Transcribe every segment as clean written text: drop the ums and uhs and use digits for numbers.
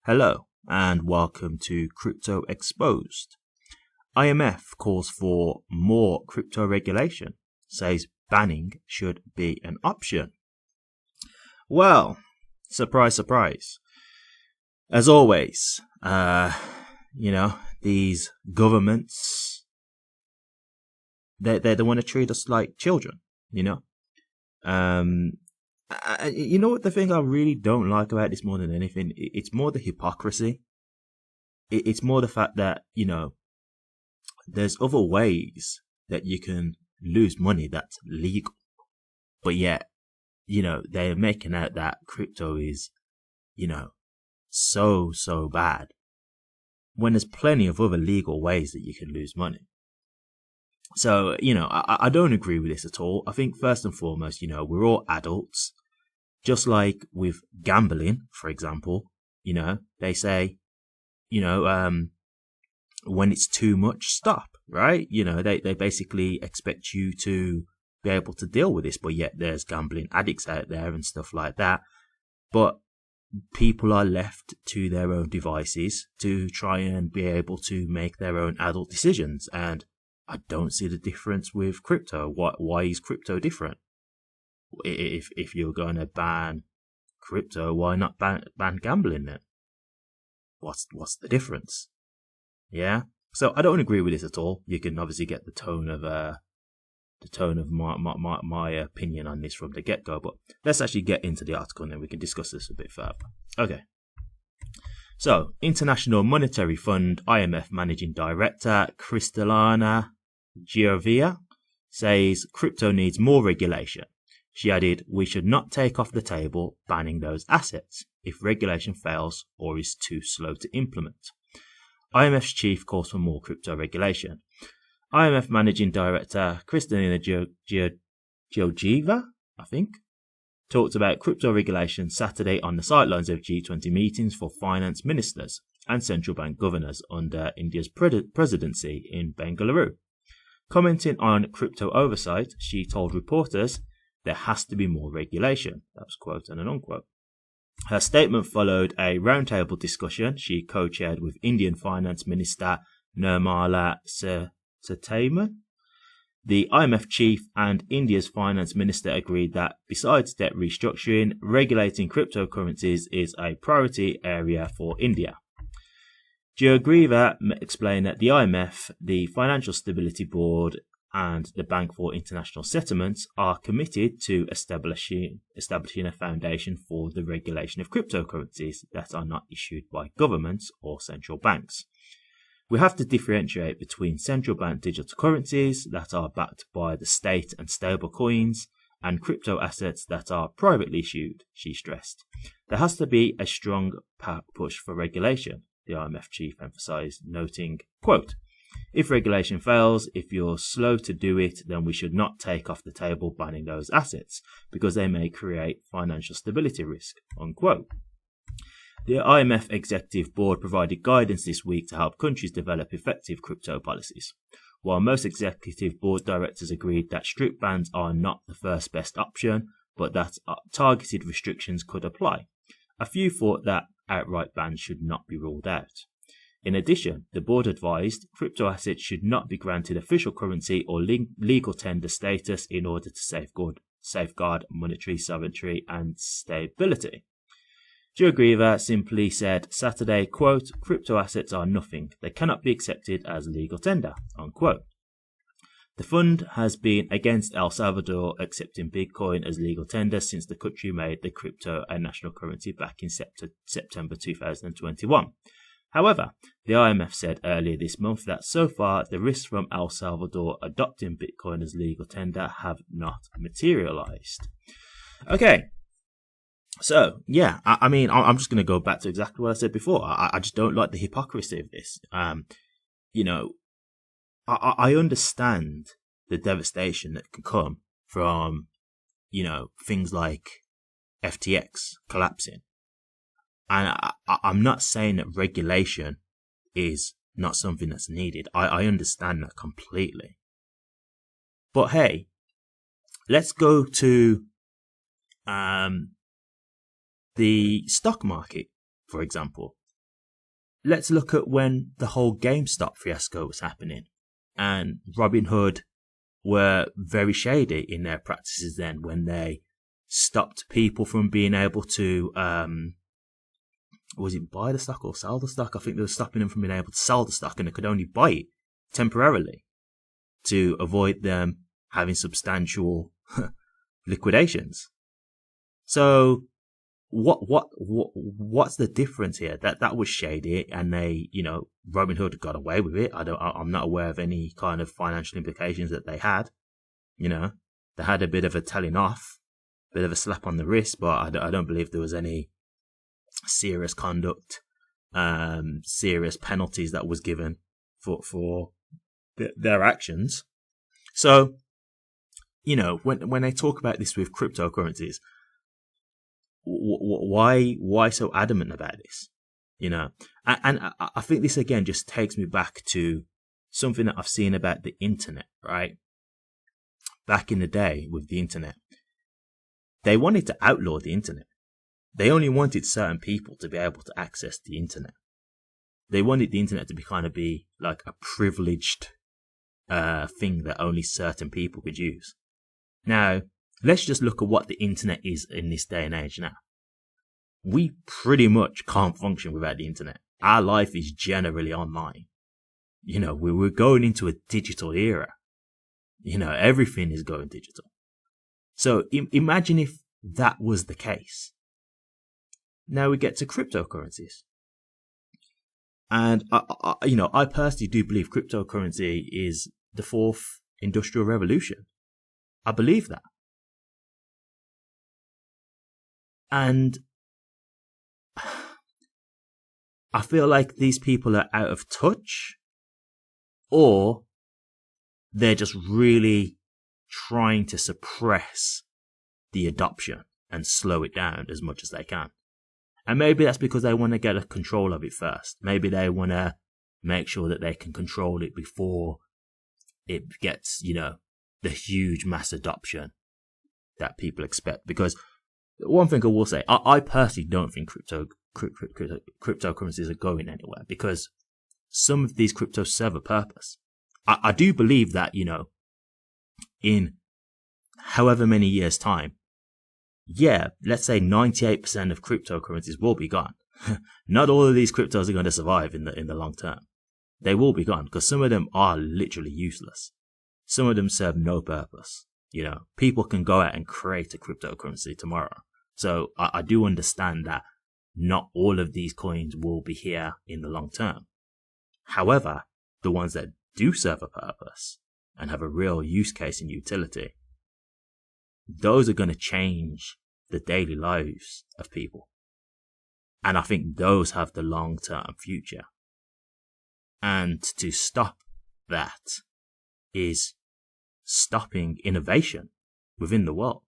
Hello and welcome to Crypto Exposed. IMF calls for more crypto regulation, says banning should be an option. Well, surprise, surprise. As always, these governments, they want to treat us like children, You know what the thing I really don't like about this more than anything? It's more the hypocrisy. It's more the fact that, there's other ways that you can lose money that's legal. But yet, they're making out that crypto is, so bad. When there's plenty of other legal ways that you can lose money. So, I don't agree with this at all. I think first and foremost, we're all adults. Just like with gambling, for example, they say, when it's too much, stop, right? They basically expect you to be able to deal with this, but yet there's gambling addicts out there and stuff like that. But people are left to their own devices to try and be able to make their own adult decisions. And I don't see the difference with crypto. Why is crypto different? If you're going to ban crypto, why not ban gambling then? What's the difference? Yeah. So I don't agree with this at all. You can obviously get the tone of my opinion on this from the get-go, but let's actually get into the article and then we can discuss this a bit further. Okay. So, International Monetary Fund IMF Managing Director Kristalina Georgieva says crypto needs more regulation. She added, "We should not take off the table banning those assets if regulation fails or is too slow to implement." IMF's chief calls for more crypto regulation. IMF Managing Director Kristalina Georgieva, talked about crypto regulation Saturday on the sidelines of G20 meetings for finance ministers and central bank governors under India's presidency in Bengaluru. Commenting on crypto oversight, she told reporters, "There has to be more regulation." That was quote and an unquote. Her statement followed a roundtable discussion she co-chaired with Indian Finance Minister Nirmala Sitharaman. The IMF chief and India's finance minister agreed that besides debt restructuring, regulating cryptocurrencies is a priority area for India. Georgieva explained that the IMF, the Financial Stability Board, and the Bank for International Settlements are committed to establishing a foundation for the regulation of cryptocurrencies that are not issued by governments or central banks. "We have to differentiate between central bank digital currencies that are backed by the state and stable coins and crypto assets that are privately issued," she stressed. "There has to be a strong push for regulation," the IMF chief emphasized, noting, quote, "If regulation fails, if you're slow to do it, then we should not take off the table banning those assets because they may create financial stability risk," unquote. The IMF Executive Board provided guidance this week to help countries develop effective crypto policies. While most Executive Board directors agreed that strict bans are not the first best option, but that targeted restrictions could apply, a few thought that outright bans should not be ruled out. In addition, the board advised crypto assets should not be granted official currency or legal tender status in order to safeguard monetary sovereignty and stability. Georgieva simply said Saturday, quote, "Crypto assets are nothing. They cannot be accepted as legal tender," unquote. The fund has been against El Salvador accepting Bitcoin as legal tender since the country made the crypto a national currency back in September 2021. However, the IMF said earlier this month that so far the risks from El Salvador adopting Bitcoin as legal tender have not materialized. Okay, so yeah, I'm just going to go back to exactly what I said before. I just don't like the hypocrisy of this. I understand the devastation that can come from, things like FTX collapsing. And I'm not saying that regulation is not something that's needed. I understand that completely. But hey, let's go to the stock market, for example. let's look at when the whole GameStop fiasco was happening, and Robinhood were very shady in their practices then when they stopped people from being able to, was it buy the stock or sell the stock? I think they were stopping them from being able to sell the stock, and they could only buy it temporarily to avoid them having substantial liquidations. So what's the difference here? That was shady, and they, Robinhood got away with it. I'm not aware of any kind of financial implications that they had. They had a bit of a telling off, bit of a slap on the wrist, but I don't believe there was any serious conduct, serious penalties that was given for their actions. So, when they talk about this with cryptocurrencies, why so adamant about this? And I think this again just takes me back to something that I've seen about the internet, right? Back in the day with the internet, they wanted to outlaw the internet. They only wanted certain people to be able to access the internet. They wanted the internet to be like a privileged thing that only certain people could use. Now, let's just look at what the internet is in this day and age now. We pretty much can't function without the internet. Our life is generally online. We're going into a digital era. Everything is going digital. So imagine if that was the case. Now we get to cryptocurrencies. And I personally do believe cryptocurrency is the fourth industrial revolution. I believe that. And I feel like these people are out of touch, or they're just really trying to suppress the adoption and slow it down as much as they can. And maybe that's because they want to get a control of it first. Maybe they want to make sure that they can control it before it gets, the huge mass adoption that people expect. Because one thing I will say, I personally don't think cryptocurrencies are going anywhere, because some of these cryptos serve a purpose. I do believe that, in however many years' time, let's say 98% of cryptocurrencies will be gone. Not all of these cryptos are going to survive in the long term. They will be gone because some of them are literally useless. Some of them serve no purpose. People can go out and create a cryptocurrency tomorrow. So I do understand that not all of these coins will be here in the long term. However, the ones that do serve a purpose and have a real use case and utility, those are going to change the daily lives of people. And I think those have the long-term future. And to stop that is stopping innovation within the world.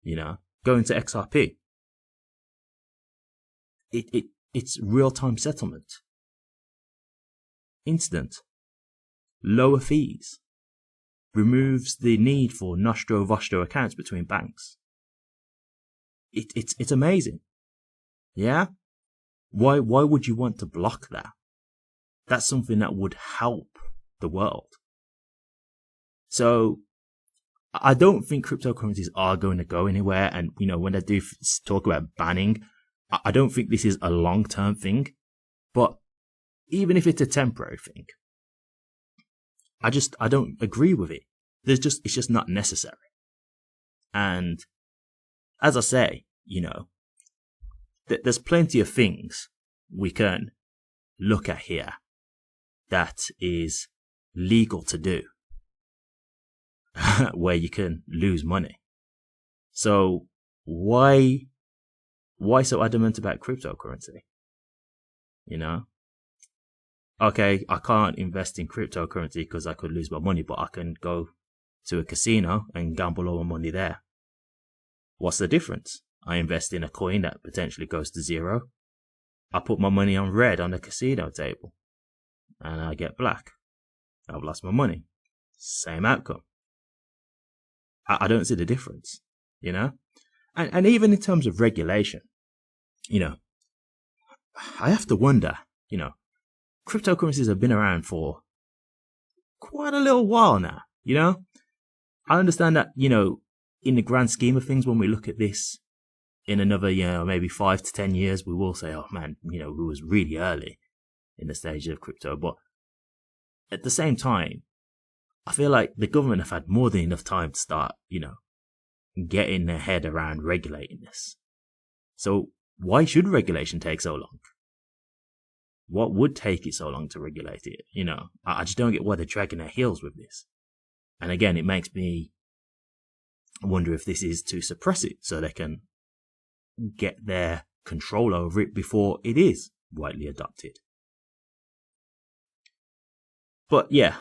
Going to XRP. It's real-time settlement. Instant. Lower fees. Removes the need for nostro-vostro accounts between banks. It's amazing. Yeah? Why would you want to block that? That's something that would help the world. So, I don't think cryptocurrencies are going to go anywhere. And, when they do talk about banning, I don't think this is a long-term thing. But even if it's a temporary thing, I don't agree with it. It's just not necessary. And as I say, there's plenty of things we can look at here that is legal to do where you can lose money. So why so adamant about cryptocurrency? Okay, I can't invest in cryptocurrency because I could lose my money, but I can go to a casino and gamble all my money there. What's the difference? I invest in a coin that potentially goes to zero. I put my money on red on the casino table and I get black. I've lost my money. Same outcome. I don't see the difference, And even in terms of regulation, I have to wonder, cryptocurrencies have been around for quite a little while now, I understand that, in the grand scheme of things, when we look at this in another, maybe 5 to 10 years, we will say, oh man, we was really early in the stage of crypto. But at the same time, I feel like the government have had more than enough time to start, getting their head around regulating this. So why should regulation take so long? What would take it so long to regulate it? I just don't get why they're dragging their heels with this. And again, it makes me wonder if this is to suppress it so they can get their control over it before it is widely adopted. But yeah,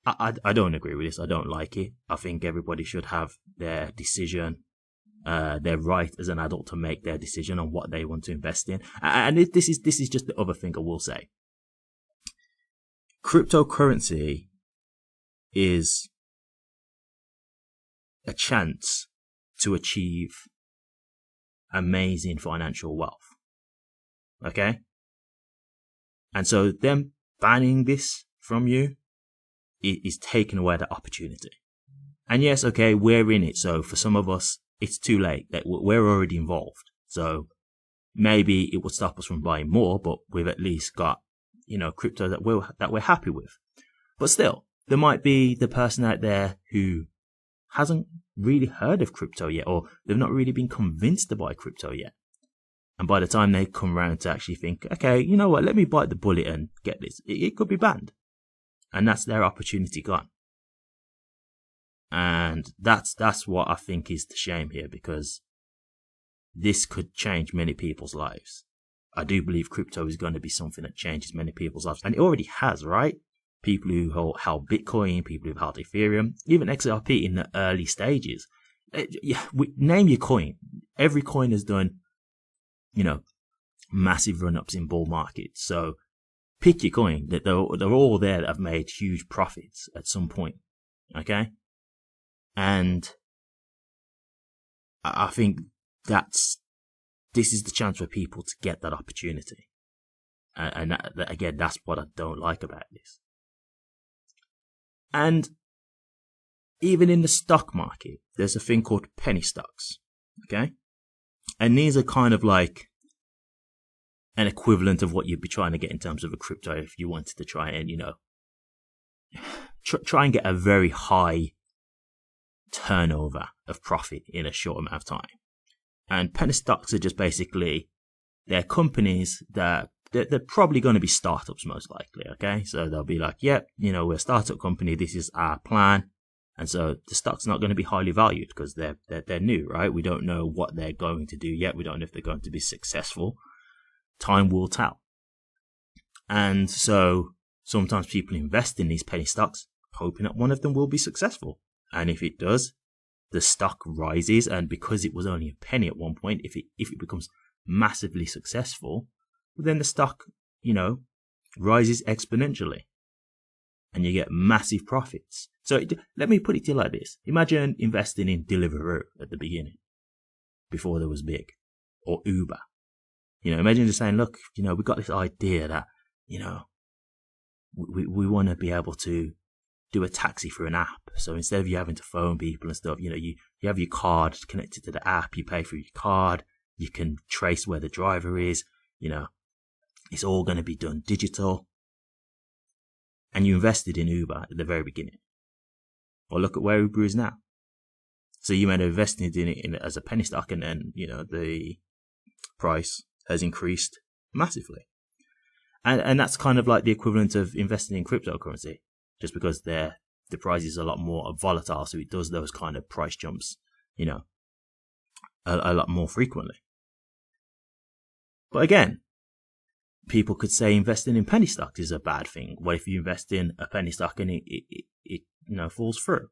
I don't agree with this. I don't like it. I think everybody should have their decision, their right as an adult to make their decision on what they want to invest in. And this is just the other thing I will say. Cryptocurrency is a chance to achieve amazing financial wealth. Okay? And so them banning this from you is taking away that opportunity. And yes, okay, we're in it. So for some of us, it's too late. That we're already involved. So maybe it would stop us from buying more, but we've at least got, crypto that we're happy with. But still, there might be the person out there who hasn't really heard of crypto yet, or they've not really been convinced to buy crypto yet. And by the time they come around to actually think, okay, you know what, let me bite the bullet and get this, it could be banned. And that's their opportunity gone. And that's what I think is the shame here, because this could change many people's lives. I do believe crypto is going to be something that changes many people's lives. And it already has, right? People who held Bitcoin, people who held Ethereum, even XRP in the early stages. Name your coin. Every coin has done, massive run-ups in bull markets. So pick your coin. They're all there that have made huge profits at some point. Okay? And I think this is the chance for people to get that opportunity. And that, again, that's what I don't like about this. And even in the stock market, there's a thing called penny stocks. Okay? And these are kind of like an equivalent of what you'd be trying to get in terms of a crypto if you wanted to try and, try and get a very high turnover of profit in a short amount of time. And penny stocks are just basically, they're companies that they're probably going to be startups most likely, okay? So they'll be like, yep, we're a startup company, this is our plan. And so the stock's not going to be highly valued because they're new, right? We don't know what they're going to do yet. We don't know if they're going to be successful. Time will tell. And so sometimes people invest in these penny stocks, hoping that one of them will be successful. And if it does, the stock rises. And because it was only a penny at one point, if it becomes massively successful, then the stock, rises exponentially. And you get massive profits. So let me put it to you like this. Imagine investing in Deliveroo at the beginning, before there was big, or Uber. Imagine just saying, look, we've got this idea that, we want to be able to do a taxi through an app. So instead of you having to phone people and stuff, you have your card connected to the app, you pay for your card, you can trace where the driver is, it's all going to be done digital. And you invested in Uber at the very beginning. Well, look at where Uber is now. So you might have invested in it as a penny stock, and then, the price has increased massively. And that's kind of like the equivalent of investing in cryptocurrency, just because the price is a lot more volatile, so it does those kind of price jumps, a lot more frequently. But again, people could say investing in penny stocks is a bad thing. What if you invest in a penny stock and it falls through?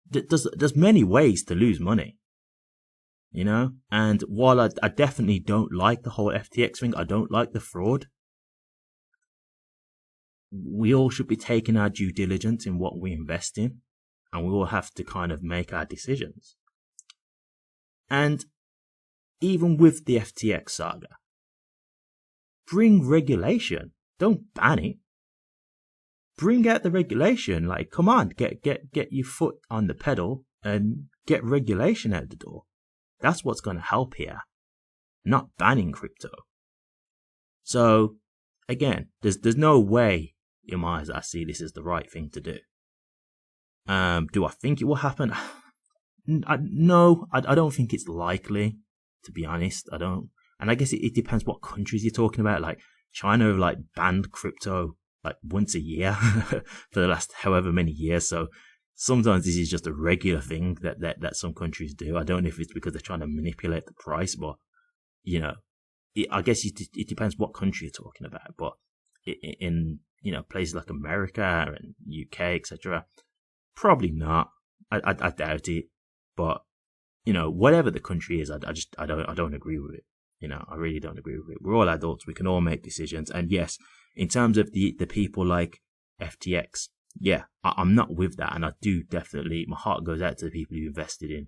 There's many ways to lose money, and while I definitely don't like the whole FTX thing, I don't like the fraud, we all should be taking our due diligence in what we invest in, and we all have to kind of make our decisions. And even with the FTX saga, bring regulation. Don't ban it. Bring out the regulation. Like, come on, get your foot on the pedal and get regulation out the door. That's what's going to help here, not banning crypto. So, again, there's no way in my eyes I see this as the right thing to do. Do I think it will happen? No, I don't think it's likely, to be honest. I don't. And I guess it depends what countries you're talking about. Like, China have like banned crypto like once a year for the last however many years. So sometimes this is just a regular thing that some countries do. I don't know if it's because they're trying to manipulate the price, but I guess it depends what country you're talking about. But in places like America and UK, etc., probably not. I doubt it. But whatever the country is, I don't agree with it. I really don't agree with it. We're all adults. We can all make decisions. And yes, in terms of the people like FTX, yeah, I'm not with that. And I do definitely, my heart goes out to the people who invested in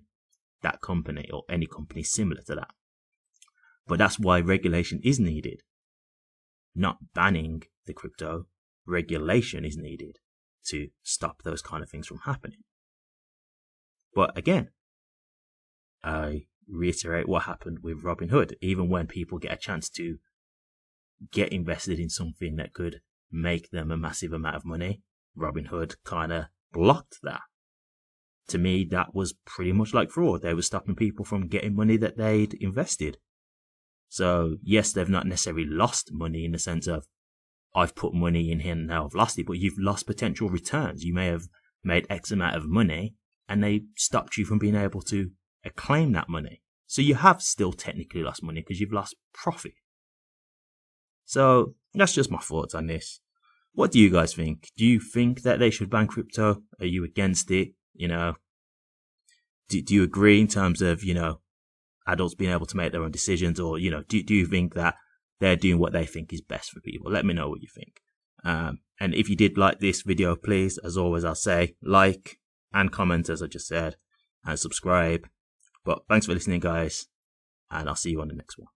that company or any company similar to that. But that's why regulation is needed. Not banning the crypto, regulation is needed to stop those kind of things from happening. But again, I reiterate what happened with Robinhood. Even when people get a chance to get invested in something that could make them a massive amount of money, Robinhood kind of blocked that. To me, that was pretty much like fraud. They were stopping people from getting money that they'd invested. So yes, they've not necessarily lost money in the sense of I've put money in here and now I've lost it, but you've lost potential returns. You may have made X amount of money and they stopped you from being able to claim that money. So you have still technically lost money because you've lost profit. So that's just my thoughts on this. What do you guys think? Do you think that they should ban crypto? Are you against it? Do you agree in terms of, adults being able to make their own decisions, or, do you think that they're doing what they think is best for people? Let me know what you think. And if you did like this video, please, as always, I'll say like and comment, as I just said, and subscribe. But thanks for listening, guys, and I'll see you on the next one.